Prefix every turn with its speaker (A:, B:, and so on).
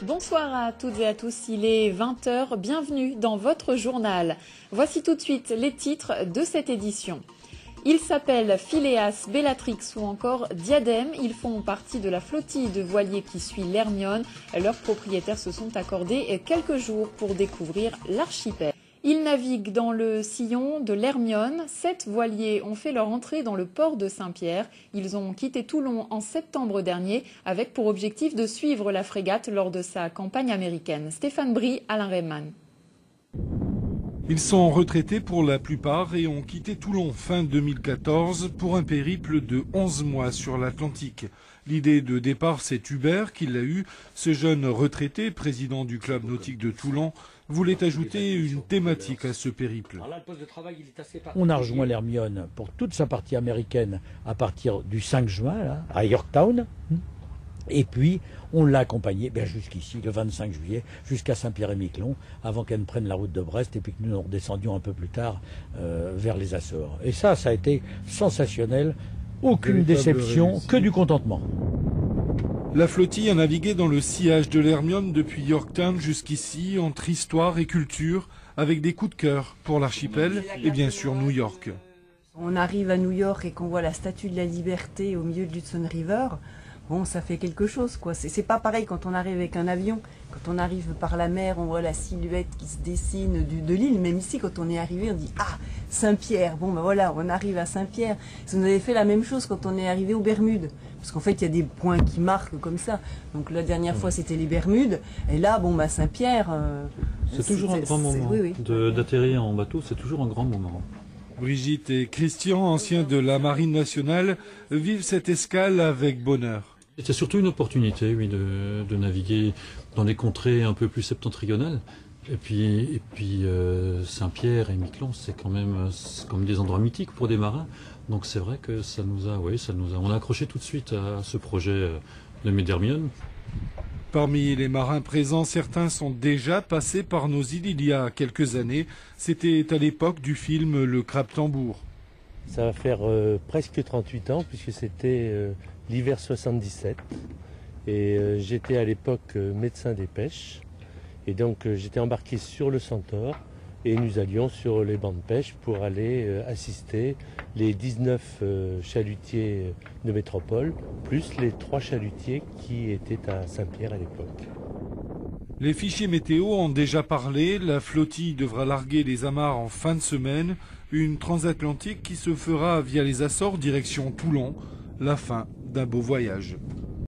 A: Bonsoir à toutes et à tous, il est 20 h, bienvenue dans votre journal. Voici tout de suite les titres de cette édition. Ils s'appellent Phileas, Bellatrix ou encore Diadème. Ils font partie de la flottille de voiliers qui suit l'Hermione. Leurs propriétaires se sont accordés quelques jours pour découvrir l'archipel. Ils naviguent dans le sillon de l'Hermione. 7 voiliers ont fait leur entrée dans le port de Saint-Pierre. Ils ont quitté Toulon en septembre dernier avec pour objectif de suivre la frégate lors de sa campagne américaine. Stéphane Brie, Alain Reymann.
B: Ils sont retraités pour la plupart et ont quitté Toulon fin 2014 pour un périple de 11 mois sur l'Atlantique. L'idée de départ, c'est Hubert qui l'a eu. Ce jeune retraité, président du club nautique de Toulon, voulait ajouter une thématique à ce périple.
C: On a rejoint l'Hermione pour toute sa partie américaine à partir du 5 juin là, à Yorktown. Et puis, on l'a accompagné jusqu'ici, le 25 juillet, jusqu'à Saint-Pierre-et-Miquelon, avant qu'elle ne prenne la route de Brest, et puis que nous redescendions un peu plus tard vers les Açores. Et ça a été sensationnel, aucune déception, que du contentement.
B: La flottille a navigué dans le sillage de l'Hermione depuis Yorktown jusqu'ici, entre histoire et culture, avec des coups de cœur pour l'archipel et bien sûr New York.
D: On arrive à New York et qu'on voit la Statue de la Liberté au milieu de l'Hudson River. Bon, ça fait quelque chose, quoi. C'est pas pareil quand on arrive avec un avion. Quand on arrive par la mer, on voit la silhouette qui se dessine de l'île. Même ici, quand on est arrivé, on dit « Ah, Saint-Pierre !» Bon, ben voilà, on arrive à Saint-Pierre. Ça nous avait fait la même chose quand on est arrivé aux Bermudes. Parce qu'en fait, il y a des points qui marquent comme ça. Donc la dernière fois, c'était les Bermudes. Et là, bon, bah Saint-Pierre...
E: c'est toujours un grand moment.
D: Oui.
E: D'atterrir en bateau, c'est toujours un grand moment.
B: Brigitte et Christian, anciens de la Marine nationale, vivent cette escale avec bonheur.
E: C'est surtout une opportunité, oui, de naviguer dans des contrées un peu plus septentrionales. Et puis Saint-Pierre et Miquelon, c'est quand même comme des endroits mythiques pour des marins. Donc c'est vrai que on a accroché tout de suite à ce projet de Hermione.
B: Parmi les marins présents, certains sont déjà passés par nos îles il y a quelques années. C'était à l'époque du film Le Crabe-Tambour.
F: Ça va faire presque 38 ans, puisque c'était l'hiver 77. Et j'étais à l'époque médecin des pêches. Et donc j'étais embarqué sur le Centaure et nous allions sur les bancs de pêche pour aller assister les 19 chalutiers de métropole, plus les 3 chalutiers qui étaient à Saint-Pierre à l'époque.
B: Les fichiers météo ont déjà parlé, la flottille devra larguer les amarres en fin de semaine, une transatlantique qui se fera via les Açores direction Toulon, la fin d'un beau voyage.